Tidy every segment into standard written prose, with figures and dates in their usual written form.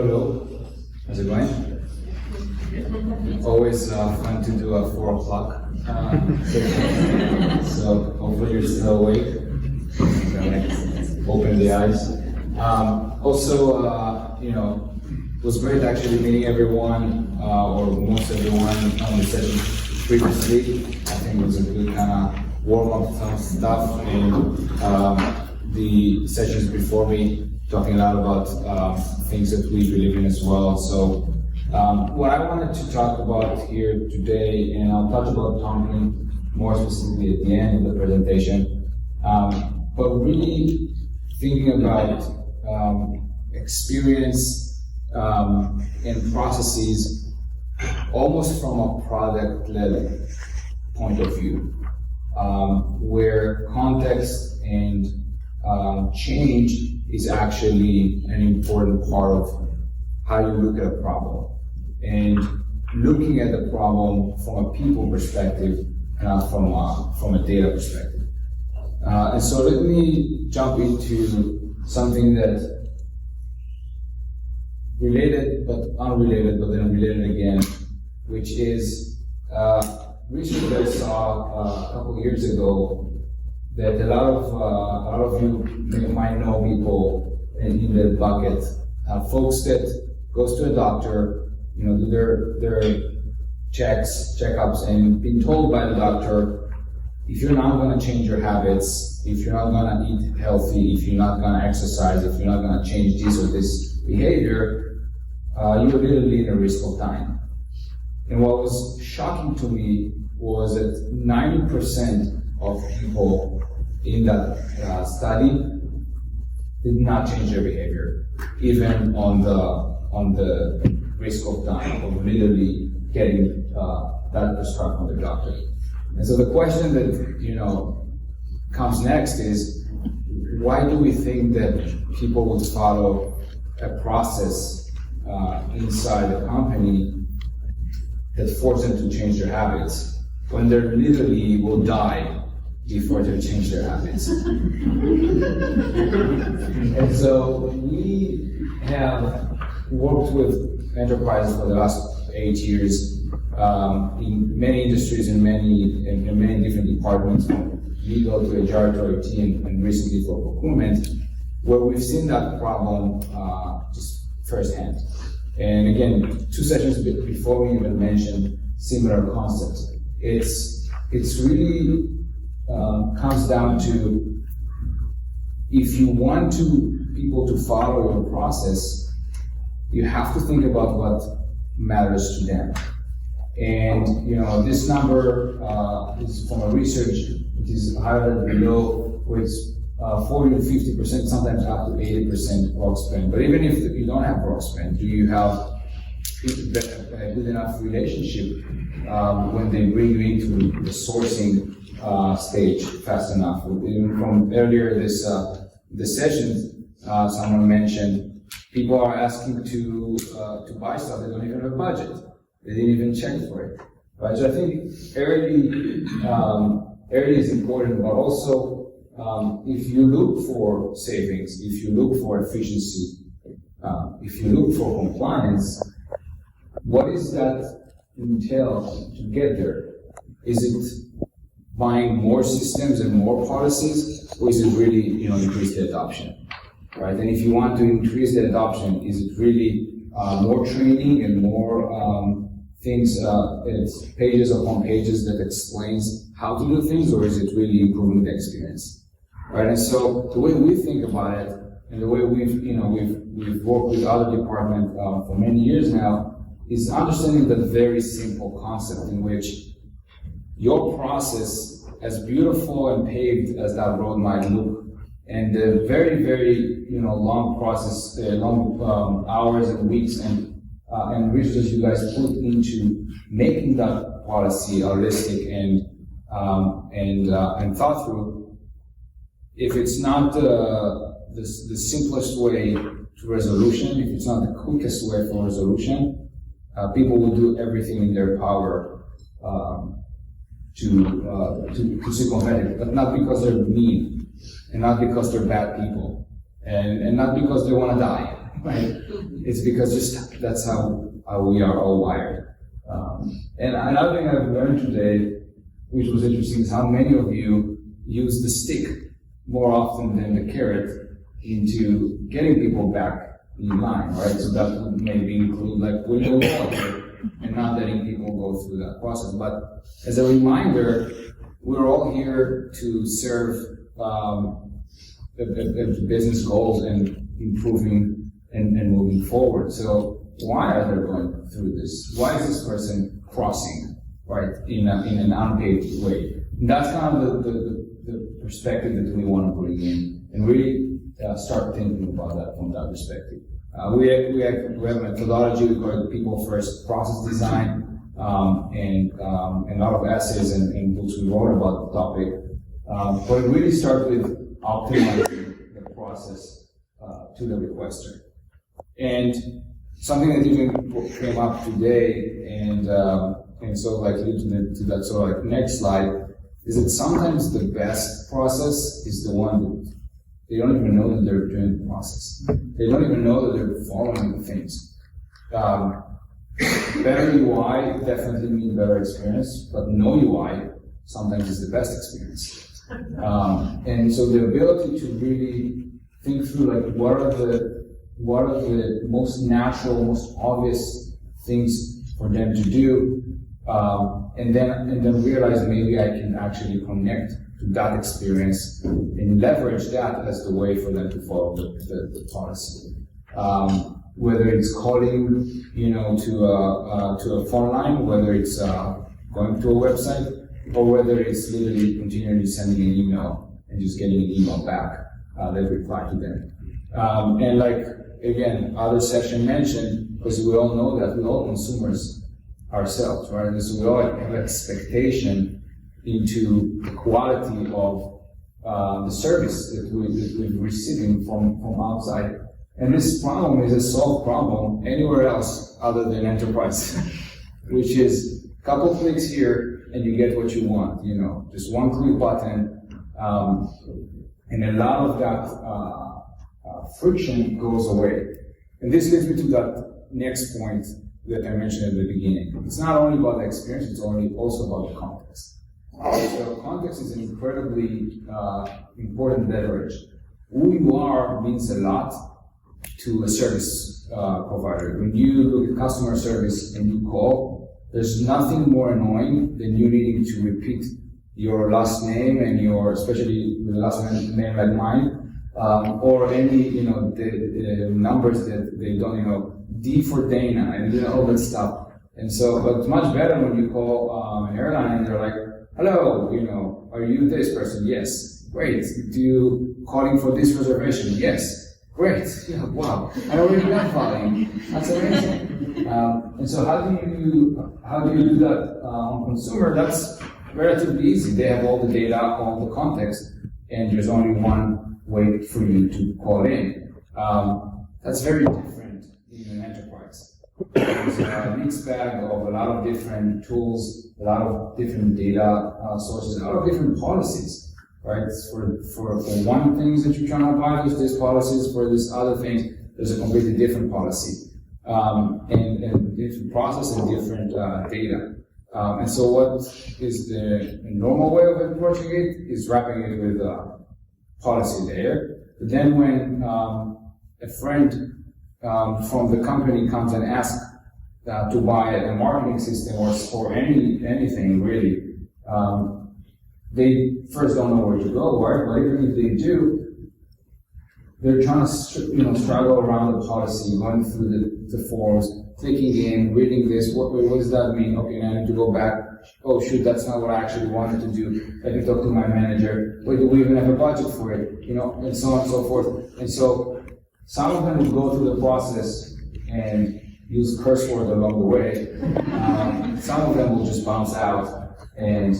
hello. How's it going? Always fun to do a 4 o'clock session. So hopefully you're still awake. Open the eyes. It was great actually meeting everyone, or most everyone on the session previously. I think it was a good kind of warm up some stuff, and the sessions before me talking a lot about things that we believe in as well. So what I wanted to talk about here today, and I'll touch about Tonkin more specifically at the end of the presentation, but really thinking about experience and processes almost from a product-led point of view, where context and change is actually an important part of how you look at a problem, and looking at the problem from a people perspective and not from a data perspective. And so let me jump into something that related but unrelated, but then related again, which is research that I saw a couple of years ago that a lot of you might know people in the bucket, folks that goes to a doctor, do their checkups, and being told by the doctor, if you're not going to change your habits, if you're not going to eat healthy, if you're not going to exercise, if you're not going to change this or this behavior, you're literally in a risk of dying. And what was shocking to me was that 90% of people in that study did not change their behavior, even on the risk of dying, of literally getting that prescribed from the doctor. And so the question that comes next is, why do we think that people would follow a process inside a company that forces them to change their habits when they literally will die before they change their habits? And so we have worked with enterprises for the last 8 years in many industries and many different departments, from legal to HR to IT, and recently for procurement, where we've seen that problem just firsthand. And again, 2 sessions before we even mentioned similar concepts. It's really comes down to, if you want people to follow your process, you have to think about what matters to them. And this number is from a research. It is highlighted below, where it's 40 to 50%, sometimes up to 80% work spend. But even if you don't have work spend, do you have a good enough relationship when they bring you into the sourcing stage fast enough? Even from earlier this session, someone mentioned people are asking to buy stuff they don't even have a budget. They didn't even check for it. Right? So I think early is important, but also if you look for savings, if you look for efficiency, if you look for compliance, what does that entail to get there? Is it buying more systems and more policies, or is it really increase the adoption? Right? And if you want to increase the adoption, is it really more training and more things, it's pages upon pages that explains how to do things, or is it really improving the experience? Right? And so the way we think about it, and the way we've worked with other departments for many years now, is understanding the very simple concept in which your process, as beautiful and paved as that road might look, and the very, very long process, long hours and weeks and research you guys put into making that policy holistic and thought through, if it's not the simplest way to resolution, if it's not the quickest way for resolution, people will do everything in their power to circumvent it, but not because they're mean, and not because they're bad people, and not because they want to die. right? It's because just that's how we are all wired. And another thing I've learned today, which was interesting, is how many of you use the stick more often than the carrot into getting people back in line, right? So that would maybe include like window water and not letting people go through that process. But as a reminder, we're all here to serve the business goals and improving and moving forward. So why are they going through this? Why is this person crossing, right, in an unpaved way? And that's kind of the perspective that we want to bring in and really start thinking about that from that perspective. We have a methodology, we call it People First Process Design, and a lot of essays and books we wrote about the topic. But it really starts with optimizing the process to the requester. And something that even came up today, and so like leading to that sort of like next slide, is that sometimes the best process is the one that they don't even know that they're doing the process. They don't even know that they're following the things. Better UI definitely means better experience, but no UI sometimes is the best experience. And so the ability to really think through like what are the most natural, most obvious things for them to do, and then realize maybe I can actually connect to that experience and leverage that as the way for them to follow the policy. Whether it's calling, to a phone line, whether it's going to a website, or whether it's literally continually sending an email and just getting an email back that reply to them. And like again, other session mentioned, because we all know that we're all consumers ourselves, right? And so we all have expectation into the quality of the service that we're receiving from outside. And this problem is a solved problem anywhere else other than enterprise, which is a couple clicks here and you get what you want, just one click button, and a lot of that friction goes away. And this leads me to that next point that I mentioned at the beginning. It's not only about the experience, it's also about the context. So context is an incredibly important leverage. Who you are means a lot to a service provider. When you look at customer service and you call, there's nothing more annoying than you needing to repeat your last name and especially the last name like mine, or any, the numbers that they don't, D for Dana and all that stuff. And so, but it's much better when you call an airline and they're like, hello, are you this person? Yes. Great. Do you calling for this reservation? Yes. Great. Yeah, wow. I already got volume. That's amazing. And so how do you do that on consumer? That's relatively easy. They have all the data, all the context, and there's only one way for you to call in. That's very different in an enterprise. There's a mixed bag of a lot of different tools, a lot of different data sources, a lot of different policies, right? For one things that you're trying to apply, there's this policies. For this other thing, there's a completely different policy, and different process and different data. And so what is the normal way of approaching it is wrapping it with a policy layer. But then when a friend from the company comes and asks to buy a marketing system or anything really, they first don't know where to go, right? But even if they do, they're trying to struggle around the policy, going through the forms, clicking in, reading this. What does that mean? Okay, now I need to go back. Oh shoot, that's not what I actually wanted to do. Let me talk to my manager. Wait, do we even have a budget for it? And so on and so forth. And so some of them will go through the process and use curse words along the way. Some of them will just bounce out and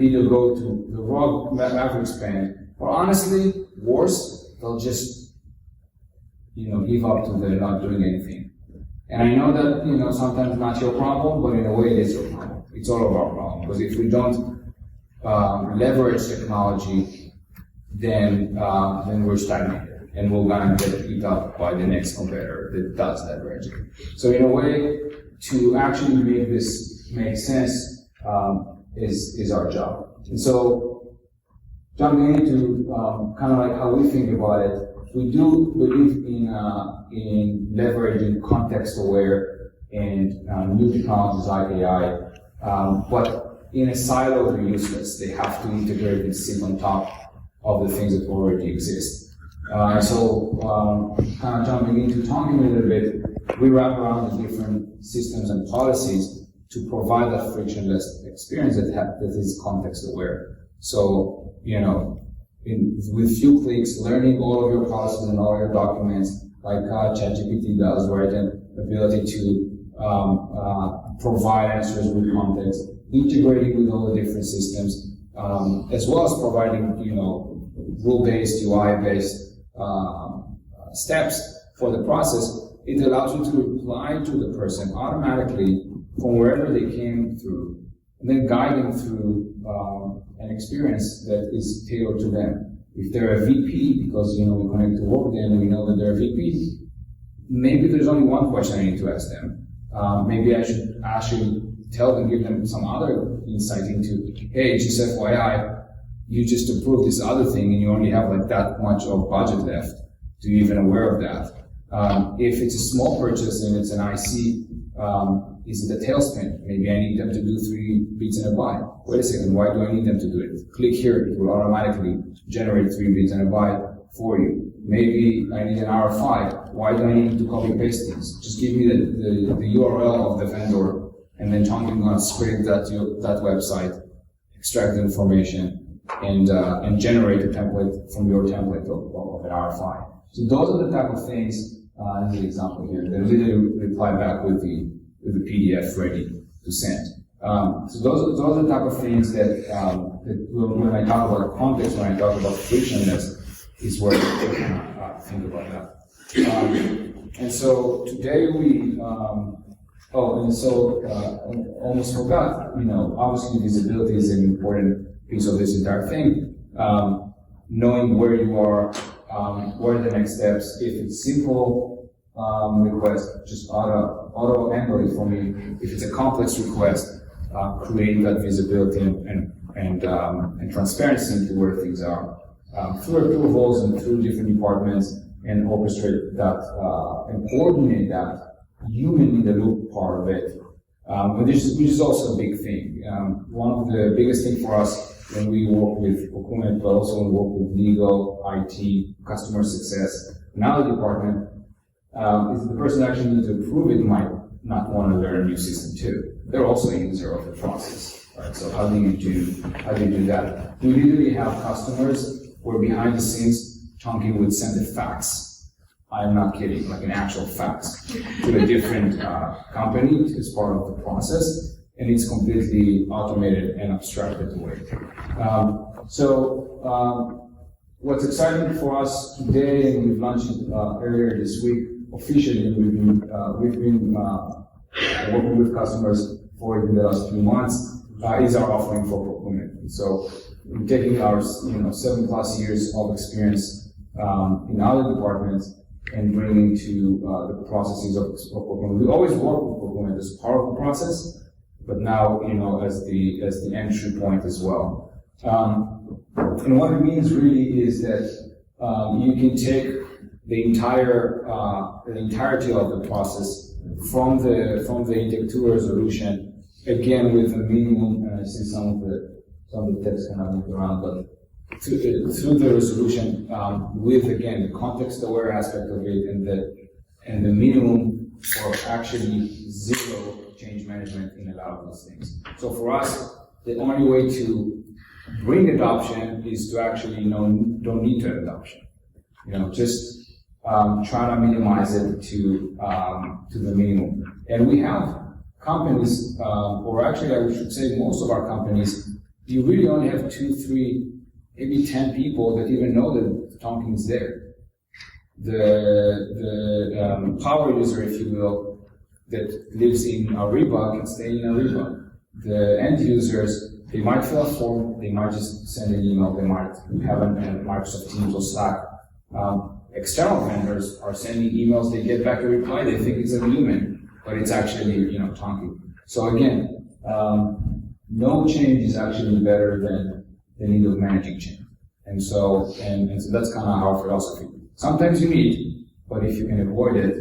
either go to the wrong average spend, or honestly, worse, they'll just give up to the not doing anything. And I know that sometimes not your problem, but in a way it is your problem. It's all of our problem, because if we don't leverage technology, then we're stagnated. and we're gonna get beat up by the next competitor that does that version. So in a way, to actually make this make sense is our job. And so jumping into kind of like how we think about it, we do believe in leveraging context-aware and new technologies like AI, but in a silo they're useless. They have to integrate and sit on top of the things that already exist. So kind of jumping into talking a little bit, we wrap around the different systems and policies to provide that frictionless experience that is context-aware. So, you know, with few clicks, learning all of your policies and all your documents, like ChatGPT does, right, and ability to provide answers with context, integrating with all the different systems, as well as providing, you know, rule-based, UI-based steps for the process. It allows you to reply to the person automatically from wherever they came through, and then guide them through an experience that is tailored to them. If they're a VP, because, you know, we connect to work with them and we know that they're a VP, maybe there's only one question I need to ask them. Maybe I should actually tell them, give them some other insight into, hey, just FYI, you just approved this other thing and you only have like that much of budget left. Do you even aware of that? If it's a small purchase and it's an IC, is it a tailspin? Maybe I need them to do 3 bids and a buy. Wait a second, why do I need them to do it? Click here, it will automatically generate 3 bids and a buy for you. Maybe I need an RFI. Why do I need to copy paste things? Just give me the URL of the vendor, and then Tonkin gonna scrape that website, extract the information, and generate a template from your template of an RFI. So those are the type of things, in the example here, they literally reply back with the PDF ready to send. So those are the type of things that when I talk about context, when I talk about frictionless, is where we can think about that. And so today we, almost forgot, you know, obviously visibility is an important piece of this entire thing. Knowing where you are, what are the next steps. If it's simple request, just auto handle it for me. If it's a complex request, create that visibility and transparency into where things are through approvals and through different departments, and orchestrate that and coordinate that human in the loop part of it, which is also a big thing. One of the biggest things for us when we work with procurement, but also when we work with legal, IT, customer success, and other department, is that the person that actually needs to approve it might not want to learn a new system too. They're also a user of the process, right? So how do you do that? We literally have customers where behind the scenes, Tonkin would send a fax. I'm not kidding, like an actual fax to a different company as part of the process, and it's completely automated and abstracted away. What's exciting for us today, and we've launched it earlier this week officially, we've been working with customers for the last few months, is our offering for procurement. So we're taking our 7+ years of experience in other departments and bringing to the processes of procurement. We always work with procurement as part of the process, but now, you know, as the entry point as well. And what it means really is that you can take the entirety of the process from the intake to resolution, again with a minimum. And I see some of the text kind of moved around, but through the resolution with, again, the context-aware aspect of it and the minimum or actually zero change management in a lot of those things. So for us, the only way to bring adoption is to actually don't need to have adoption. Just try to minimize it to the minimum. And we have companies, or actually I should say most of our companies, you really only have 2, 3, maybe 10 people that even know that Tonkin is there. The power user, if you will, that lives in Ariba can stay in Ariba. The end users, they might fill a form, they might just send an email, they might have a Microsoft Teams or Slack External vendors are sending emails, they get back a reply, they think it's a human, but it's actually, talking. So again, no change is actually better than the need of managing change. And so that's kind of our philosophy. Sometimes you need, but if you can avoid it,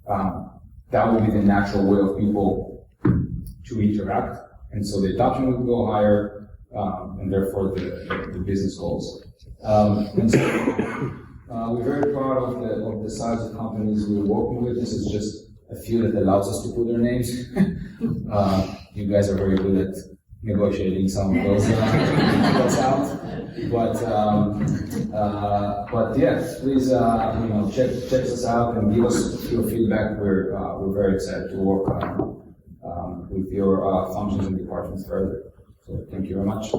that will be the natural way of people to interact. And so the adoption will go higher, and therefore the business goals. And so, we're very proud of the size of companies we're working with. This is just a few that allows us to put their names. You guys are very good at negotiating some of those those out. But yes, please check us out and give us your feedback. We're very excited to work with your functions and departments further. So thank you very much.